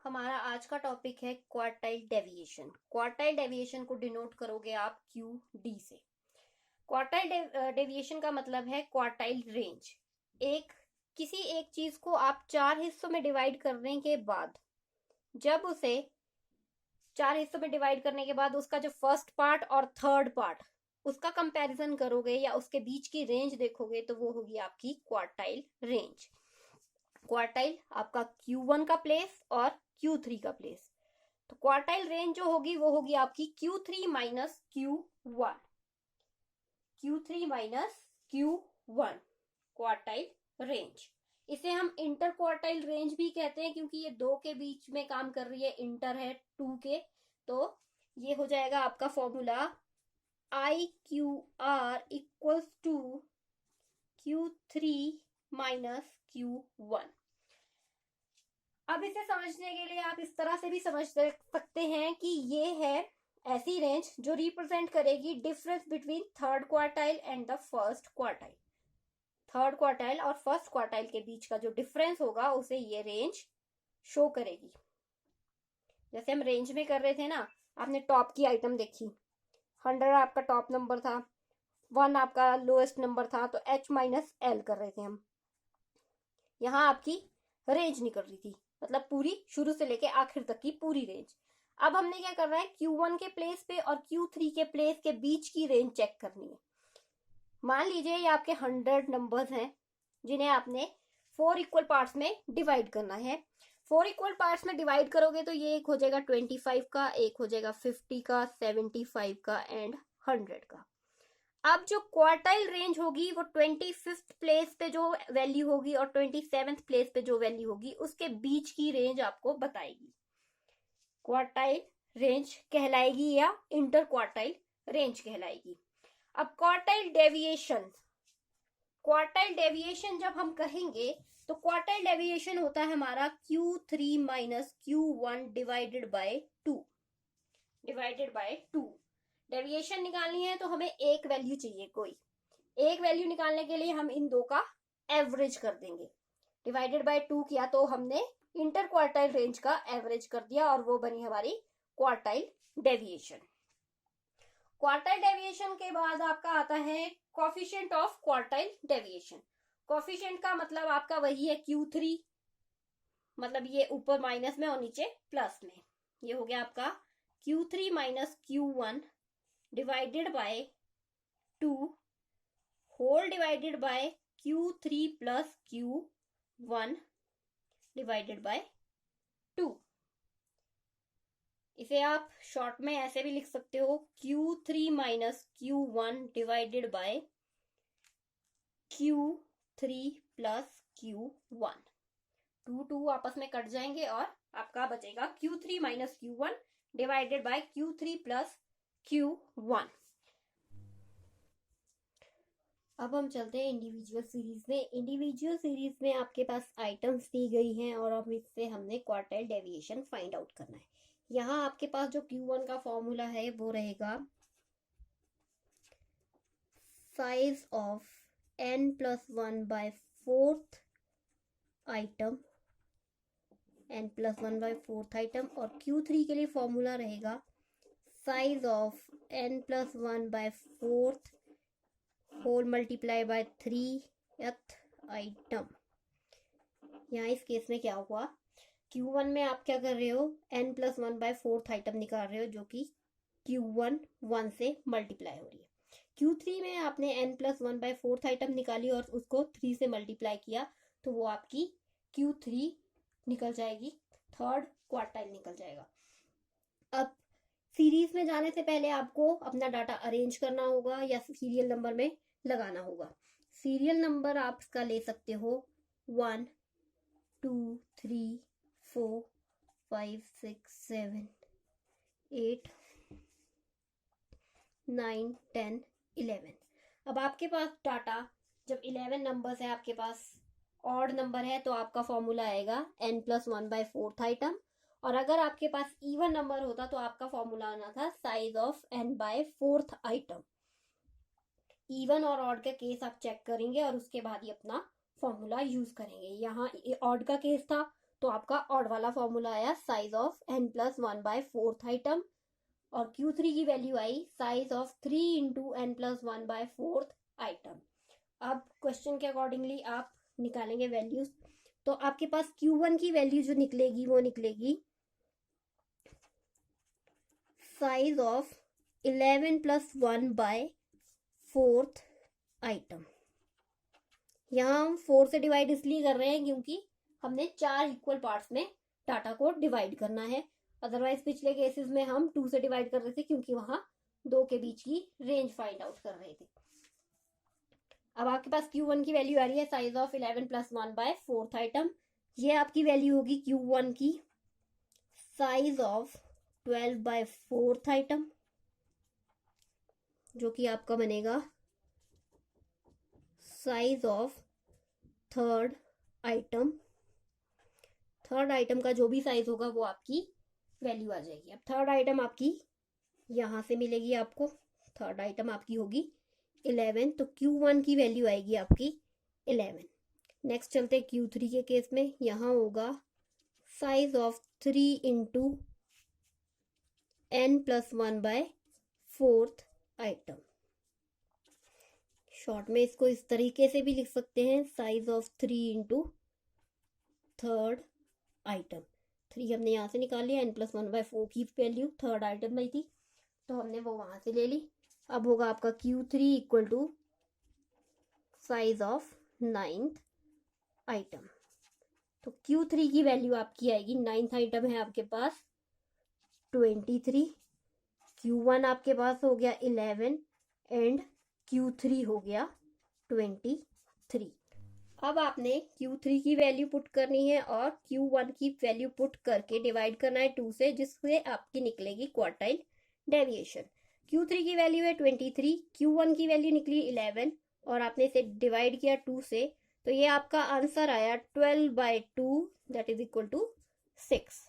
हमारा आज का टॉपिक है क्वार्टाइल डेविएशन। क्वार्टाइल डेविएशन को डिनोट करोगे आप क्यू डी से। क्वार्टाइल डेविएशन का मतलब है क्वार्टाइल रेंज। किसी एक चीज को आप 4 हिस्सों में डिवाइड करने के बाद, जब उसे 4 हिस्सों में डिवाइड करने के बाद उसका जो फर्स्ट पार्ट और थर्ड पार्ट उसका कंपैरिजन करोगे या उसके बीच की रेंज देखोगे तो वो होगी आपकी क्वार्टाइल रेंज। क्वार्टाइल आपका Q1 का प्लेस और Q3 का प्लेस। तो क्वार्टाइल रेंज जो होगी वो होगी आपकी Q3 minus Q1। Q3 minus Q1 quartile range. इसे हम इंटर क्वार्टाइल रेंज भी कहते हैं क्योंकि ये दो के बीच में काम कर रही है, इंटर है 2 के। तो ये हो जाएगा आपका formula IQR equals to Q3 minus Q1। अब इसे समझने के लिए आप इस तरह से भी समझ सकते हैं कि ये है ऐसी रेंज जो रिप्रेजेंट करेगी difference between third quartile and the first quartile. Third quartile और फर्स्ट क्वार्टाइल के बीच का जो डिफरेंस होगा उसे ये रेंज शो करेगी। जैसे हम रेंज में कर रहे थे ना, आपने टॉप की आइटम देखी, 100 आपका टॉप नंबर था, 1 आपका लोएस्ट नंबर था, तो H माइनस L कर रहे थे हम। यहाँ आपकी रेंज निकल रही थी, मतलब पूरी शुरू से लेके आखिर तक की पूरी रेंज। अब हमने क्या करना है, Q1 के प्लेस पे और Q3 के प्लेस के बीच की रेंज चेक करनी है। मान लीजिए ये आपके 100 नंबर्स हैं जिन्हें आपने 4 इक्वल पार्ट्स में डिवाइड करना है। 4 इक्वल पार्ट्स में डिवाइड करोगे तो ये एक हो जाएगा 25 का, एक हो जाएगा 50 का, 75 का एंड 100 का। अब जो क्वार्टाइल रेंज होगी वो 25th प्लेस पे जो वैल्यू होगी और 27th प्लेस पे जो वैल्यू होगी उसके बीच की रेंज आपको बताएगी। क्वार्टाइल रेंज कहलाएगी या इंटर क्वार्टाइल रेंज कहलाएगी। अब क्वार्टाइल डेविएशन जब हम कहेंगे तो क्वार्टाइल डेविएशन होता है हमारा Q3 minus Q1 divided by 2। Deviation निकालनी है तो हमें एक वैल्यू चाहिए, कोई एक वैल्यू निकालने के लिए हम इन दो का एवरेज कर देंगे। डिवाइडेड बाय 2 किया तो हमने इंटर क्वार्टाइल रेंज का एवरेज कर दिया और वो बनी हमारी क्वार्टाइल डेविएशन। क्वार्टाइल डेविएशन के बाद आपका आता है coefficient of quartile deviation. Coefficient का मतलब आपका वही है Q3, मतलब ये ऊपर माइनस में और नीचे प्लस में। ये हो गया आपका Q3 minus Q1 divided by 2 whole divided by Q3 plus Q1 divided by 2। इसे आप शॉर्ट में ऐसे भी लिख सकते हो Q3 minus Q1 divided by Q3 plus Q1। 2 आपस में कट जाएंगे और आपका बचेगा Q3 minus Q1 divided by Q3 plus Q1। अब हम चलते हैं इंडिविजुअल सीरीज में। इंडिविजुअल सीरीज में आपके पास आइटम्स दी गई हैं और अब इससे हमने क्वार्टाइल डेविएशन फाइंड आउट करना है। यहाँ आपके पास जो Q1 का फॉर्मूला है वो रहेगा size of n+1 by 4th item, n+1 by 4th item, और Q3 के लिए फॉर्मूला रहेगा size of n+1 by 4th whole multiply by 3th item. यहाँ इस केस में क्या हुआ, Q1 में आप क्या कर रहे हो, n+1 बाय 4th आइटम निकाल रहे हो जो कि Q1 1 से मल्टीप्लाई हो रही है। Q3 में आपने n+1 बाय 4th आइटम निकाली और उसको 3 से मल्टीप्लाई किया तो वो आपकी Q3 निकल जाएगी, थर्ड क्वार्टाइल निकल जाएगा। अब सीरीज में जाने से पहले आपको अपना डाटा अरेंज करना होगा या सीरियल नंबर में लगाना होगा। सीरियल नंबर आप इसका ले सकते हो 1 2 3 4 5 6 7 8 9 10 11। अब आपके पास डाटा जब 11 नंबर्स है, आपके पास ऑड नंबर है तो आपका फॉर्मूला आएगा n+1 बाय 4th आइटम, और अगर आपके पास इवन नंबर होता तो आपका फॉर्मूला आना था size of n by 4th item. Even और ऑड का केस आप चेक करेंगे और उसके बाद ही अपना फॉर्मूला यूज करेंगे। यहाँ ऑड का केस था तो आपका ऑड वाला फॉर्मूला आया साइज ऑफ n+1/4 आइटम, और Q3 की value I size of 3 × n+1/4 item. अब क्वेश्चन के अकॉर्डिंगली आप निकालेंगे वैल्यूज। तो आपके पास Q1 की वैल्यू जो निकलेगी वो निकलेगी साइज ऑफ 11+1/4 आइटम। यहाँ हम 4 से डिवाइड इसलिए कर रहे हैं क्योंकि हमने 4 इक्वल पार्ट्स में डाटा को डिवाइड करना है। अदरवाइज पिछले केसेस में हम 2 से डिवाइड कर रहे थे क्योंकि वहां 2 के बीच की रेंज फाइंड आउट कर रहे थे। अब आपके पास Q1 की वैल्यू आ रही है साइज ऑफ 11+1/4 आइटम। ये आपकी वैल्यू होगी Q1 की साइज ऑफ 12/4 आइटम, जो कि आपका बनेगा size of third item. Third item का जो भी साइज होगा वो आपकी वैल्यू आ जाएगी। अब थर्ड आइटम आपकी यहां से मिलेगी आपको, थर्ड आइटम आपकी होगी 11, तो Q1 की वैल्यू आएगी आपकी 11। नेक्स्ट चलते Q3 के केस में, यहां होगा size of 3 × n+1/4 item. Short में इसको इस तरीके से भी लिख सकते हैं, साइज ऑफ 3 × थर्ड आइटम। 3 हमने यहाँ से निकाल लिया, n+1/4 की वैल्यू थर्ड आइटम में थी तो हमने वो वहां से ले ली। अब होगा आपका Q3 equal to size of 9th item. तो Q3 की वैल्यू आपकी आएगी, 9th आइटम है आपके पास 23, Q1 आपके पास हो गया 11 एंड Q3 हो गया 23। अब आपने Q3 की वैल्यू पुट करनी है और Q1 की वैल्यू पुट करके डिवाइड करना है 2 से, जिससे आपकी निकलेगी क्वार्टाइल डेविएशन। Q3 की वैल्यू है 23, Q1 की वैल्यू निकली 11 और आपने इसे डिवाइड किया 2 से, तो ये आपका आंसर आया 12/2 that is equal to 6।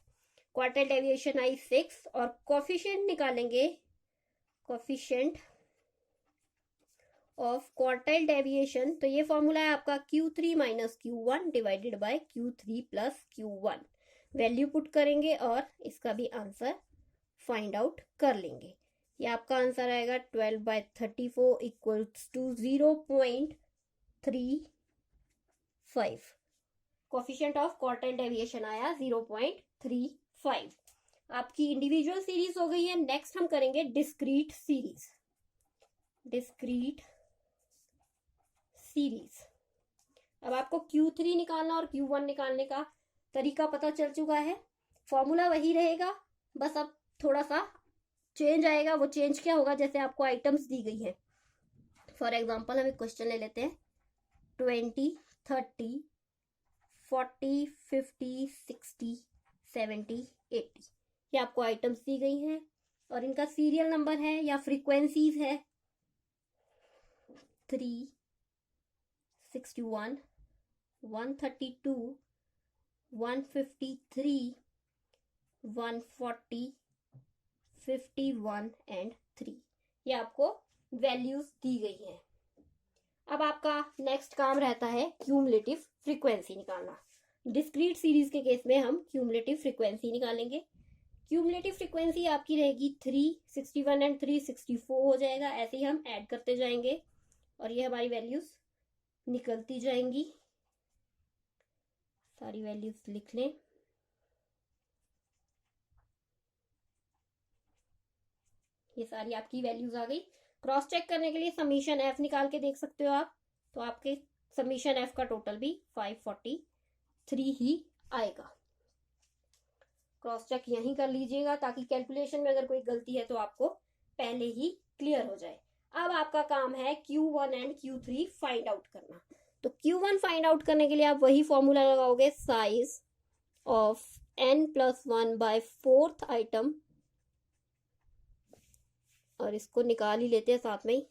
Quartile deviation आई 6 और कोफिशिएंट निकालेंगे, कोफिशिएंट ऑफ क्वार्टाइल डेविएशन। तो ये फॉर्मूला है आपका Q3 - Q1 divided by Q3 + Q1। Value put करेंगे और इसका भी आंसर फाइंड आउट कर लेंगे। ये आपका आंसर आएगा 12/34 equals to 0.35। Coefficient of quartile deviation आया 0.35। आपकी इंडिविजुअल सीरीज हो गई है। नेक्स्ट हम करेंगे डिस्क्रीट सीरीज। Discrete series. अब आपको Q3 निकालना और Q1 निकालने का तरीका पता चल चुका है। फॉर्मूला वही रहेगा, बस अब थोड़ा सा चेंज आएगा। वो चेंज क्या होगा, जैसे आपको आइटम्स दी गई है। फॉर एग्जांपल हम एक क्वेश्चन ले लेते हैं, 20, 30, 40, 50, 60, 70, 80। ये आपको आइटम्स दी गई हैं और इनका सीरियल नंबर है या फ्रीक्वेंसीज है 3, 61, 132, 153, 140, 51 एंड 3। ये आपको वैल्यूज दी गई हैं। अब आपका नेक्स्ट काम रहता है क्यूमुलेटिव फ्रीक्वेंसी निकालना। डिस्क्रीट सीरीज के केस में हम क्यूमुलेटिव फ्रीक्वेंसी निकालेंगे। क्यूमुलेटिव फ्रीक्वेंसी आपकी रहेगी 361 एंड 364 हो जाएगा। ऐसे ही हम ऐड करते जाएंगे और ये हमारी वैल्यूज निकलती जाएंगी। सारी वैल्यूज लिख लें। ये सारी आपकी वैल्यूज आ गई। क्रॉस चेक करने के लिए समीशन एफ निकाल के देख सकते हो आप, तो आपके समीशन एफ का टोटल भी 543 ही आएगा। क्रॉस चेक यहीं कर लीजिएगा ताकि कैलकुलेशन में अगर कोई गलती है तो आपको पहले ही क्लियर हो जाए। अब आपका काम है Q1 and Q3 find out करना। तो Q1 फाइंड आउट करने के लिए आप वही फॉर्मूला लगाओगे, साइज ऑफ n+1/4 आइटम, और इसको निकाल ही लेते हैं साथ में ही।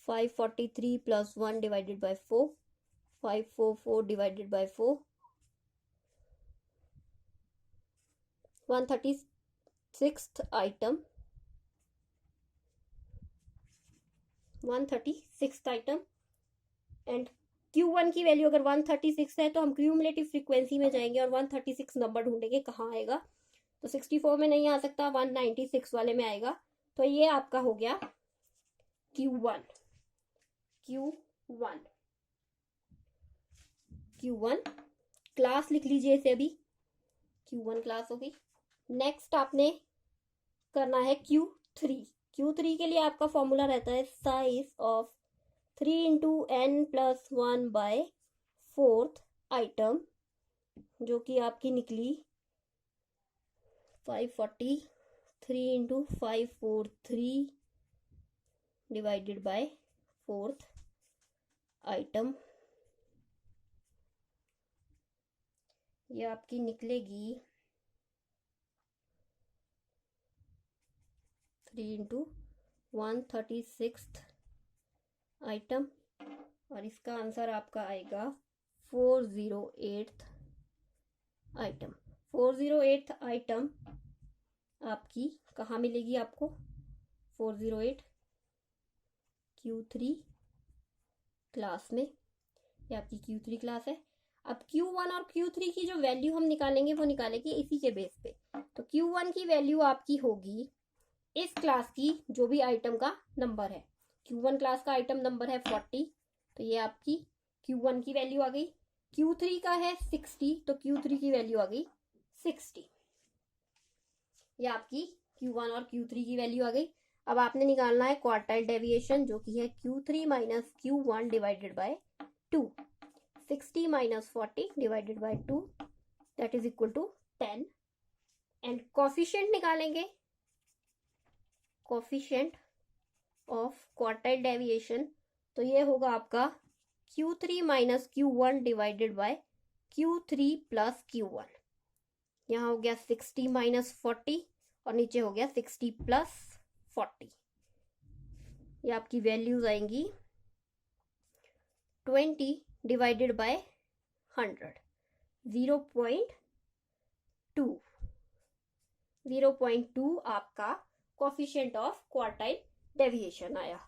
543 + 1 divided by 4, 544 divided by 4, 136th item, 136th item and Q1 की वैल्यू अगर 136 है तो हम क्यूमुलेटिव फ्रीक्वेंसी में जाएंगे और 136 नंबर ढूंढेंगे कहाँ आएगा, तो 64 में नहीं आ सकता, 196 वाले में आएगा। तो ये आपका हो गया Q1। Q1 Q1 क्लास लिख लीजिए इसे अभी, Q1 क्लास होगी। नेक्स्ट आपने करना है Q3। Q3 के लिए आपका फॉर्मूला रहता है size of 3 into n plus 1 by 4th item, जो कि आपकी निकली 540, 3 into 543 divided by 4th item, ये आपकी निकलेगी 3 इंटू 136 आइटम, और इसका आंसर आपका आएगा 408 आइटम। 408 आइटम आपकी कहाँ मिलेगी आपको, 408 Q3 क्लास में, ये आपकी Q3 क्लास है। अब Q1 और Q3 की जो वैल्यू हम निकालेंगे वो निकालेंगे इसी के बेस पे। तो Q1 की वैल्यू आपकी होगी इस क्लास की जो भी आइटम का नंबर है। Q1 क्लास का आइटम नंबर है 40, तो ये आपकी Q1 की वैल्यू आ गई। Q3 का है 60, तो Q3 की वैल्यू आ गई 60। ये आपकी Q1 और Q3 की वैल्यू आ गई। अब आपने निकालना है क्वार्टाइल डेविएशन, जो कि है Q3 minus Q1 divided by 2। 60 minus 40 divided by 2 that is equal to 10। And coefficient निकालेंगे, कोफिशिएंट ऑफ क्वार्टाइल डेविएशन, तो ये होगा आपका Q3 minus Q1 divided by Q3 plus Q1। यहाँ हो गया 60 माइनस 40 और नीचे हो गया 60 प्लस 40। ये आपकी वैल्यूज आएंगी 20 डिवाइडेड बाय 100, 0.2। 0.2 आपका कोफिशिएंट ऑफ क्वार्टाइल डेविएशन आया।